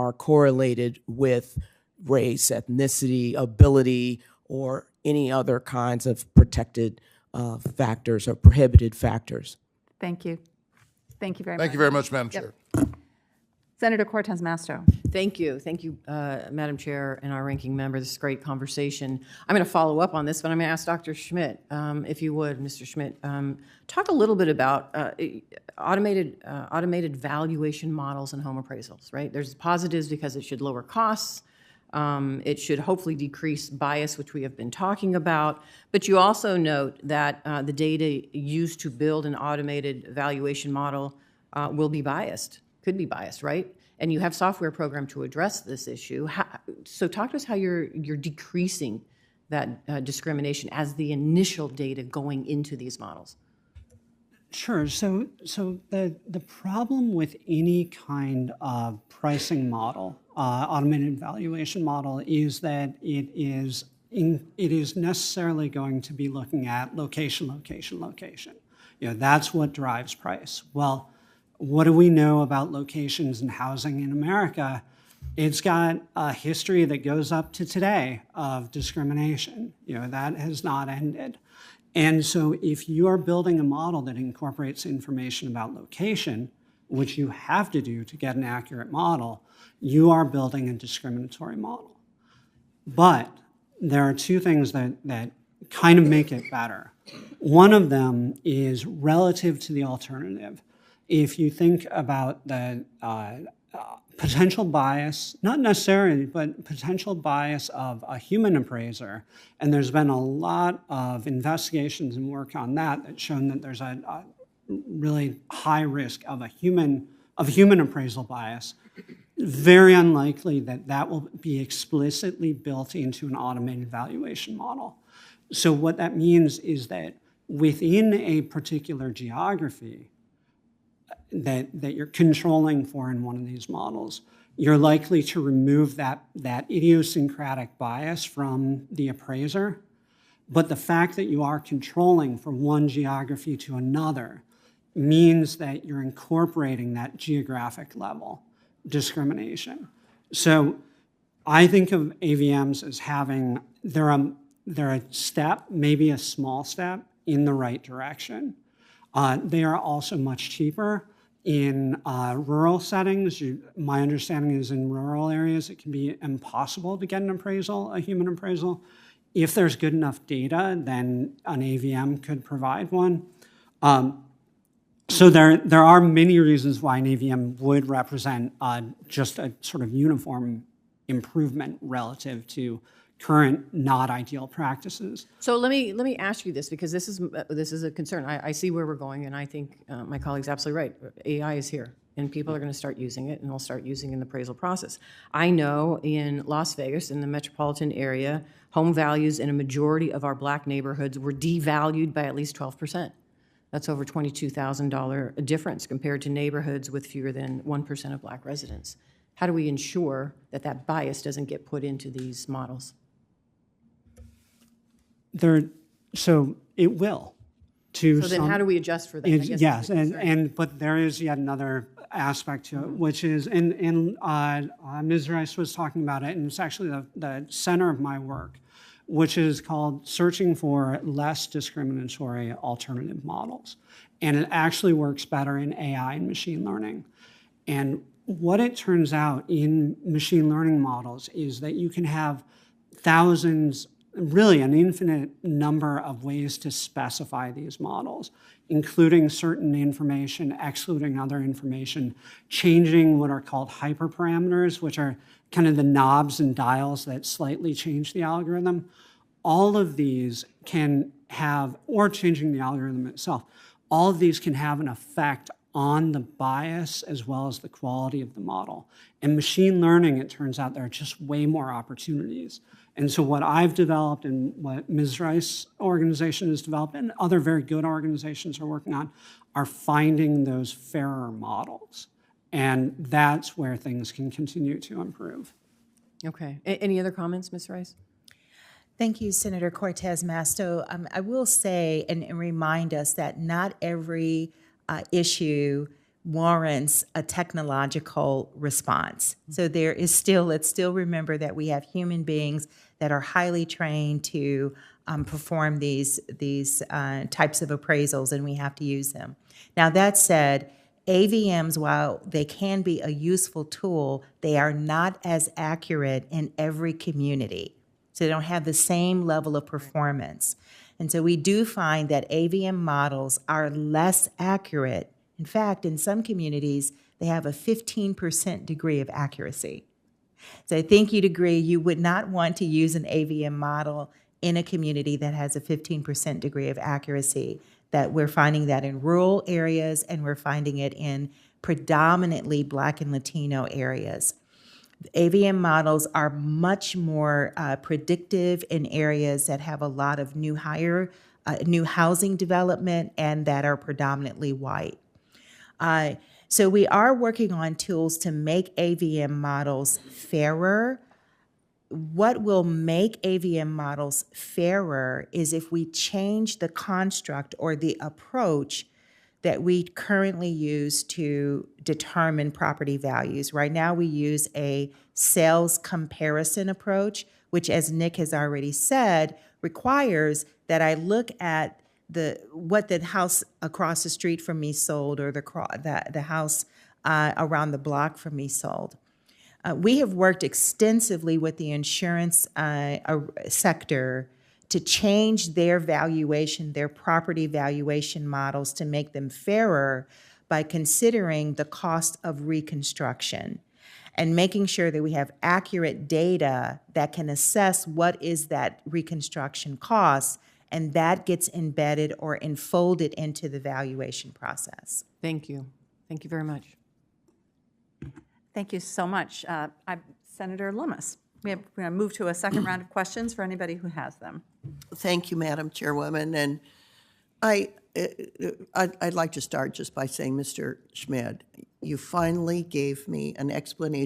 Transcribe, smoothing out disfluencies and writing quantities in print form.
are correlated with race, ethnicity, ability, or any other kinds of protected factors or prohibited factors. Thank you. Thank you very much. Thank you very much, Madam Chair. Senator Cortez Masto. Thank you. Thank you, Madam Chair and our ranking member. This is great conversation. I'm going to follow up on this, but I'm going to ask Dr. Schmidt, if you would, Mr. Schmidt, talk a little bit about automated valuation models and home appraisals, right? There's positives because it should lower costs. It should hopefully decrease bias, which we have been talking about. But you also note that the data used to build an automated valuation model will be biased, could be biased, right? And you have software program to address this issue. So talk to us how you're decreasing that discrimination as the initial data going into these models. Sure. So the problem with any kind of pricing model, automated valuation model, is that it is necessarily going to be looking at location, location, location. That's what drives price. Well, what do we know about locations and housing in America? It's got a history that goes up to today of discrimination. That has not ended. And so if you are building a model that incorporates information about location, which you have to do to get an accurate model, you are building a discriminatory model. But there are two things that kind of make it better. One of them is relative to the alternative. If you think about the potential bias, not necessarily, but potential bias of a human appraiser, and there's been a lot of investigations and work on that that's shown that there's a really high risk of human appraisal bias. Very unlikely that will be explicitly built into an automated valuation model. So what that means is that within a particular geography that you're controlling for in one of these models, you're likely to remove that idiosyncratic bias from the appraiser. But the fact that you are controlling from one geography to another means that you're incorporating that geographic level discrimination. So I think of AVMs as having, they're a step, maybe a small step in the right direction. They are also much cheaper in rural settings. My understanding is in rural areas, it can be impossible to get an appraisal, a human appraisal. If there's good enough data, then an AVM could provide one. So there are many reasons why an AVM would represent just a sort of uniform improvement relative to current not ideal practices. So let me ask you this, because this is a concern. I see where we're going, and I think my colleague's absolutely right. AI is here, and people are going to start using it, and they'll start using it in the appraisal process. I know in Las Vegas, in the metropolitan area, home values in a majority of our black neighborhoods were devalued by at least 12%. That's over $22,000 difference compared to neighborhoods with fewer than 1% of black residents. How do we ensure that bias doesn't get put into these models? So it will. So then how do we adjust for that? Yes, but there is yet another aspect to it, which is, and Ms. Rice was talking about it, and it's actually the center of my work, which is called Searching for Less Discriminatory Alternative Models. And it actually works better in AI and machine learning. And what it turns out in machine learning models is that you can have thousands, really an infinite number of ways to specify these models, including certain information, excluding other information, changing what are called hyperparameters, which are kind of the knobs and dials that slightly change the algorithm. All of these can have, or changing the algorithm itself, all of these can have an effect on the bias as well as the quality of the model. In machine learning, it turns out there are just way more opportunities. And so what I've developed and what Ms. Rice's organization has developed and other very good organizations are working on are finding those fairer models. And that's where things can continue to improve. Okay. Any other comments, Ms. Rice? Thank you, Senator Cortez Masto. I will say and remind us that not every issue warrants a technological response. So there is still, let's still remember that we have human beings that are highly trained to perform these types of appraisals, and we have to use them. Now, that said, AVMs, while they can be a useful tool, they are not as accurate in every community. So they don't have the same level of performance. And so we do find that AVM models are less accurate. In fact, in some communities, they have a 15% degree of accuracy. So I think you'd agree you would not want to use an AVM model in a community that has a 15% degree of accuracy. That we're finding that in rural areas, and we're finding it in predominantly Black and Latino areas. AVM models are much more predictive in areas that have a lot of new housing development and that are predominantly white. So we are working on tools to make AVM models fairer. What will make AVM models fairer is if we change the construct or the approach that we currently use to determine property values. Right now, we use a sales comparison approach, which, as Nick has already said, requires that I look at what the house across the street from me sold, or the house around the block from me sold. We have worked extensively with the insurance sector to change their valuation, their property valuation models, to make them fairer by considering the cost of reconstruction and making sure that we have accurate data that can assess what is that reconstruction cost, and that gets embedded or enfolded into the valuation process. Thank you. Thank you very much. Thank you so much. Senator Lummis. We're going to move to a second round of questions for anybody who has them. Thank you, Madam Chairwoman. And I'd like to start just by saying, Mr. Schmid, you finally gave me an explanation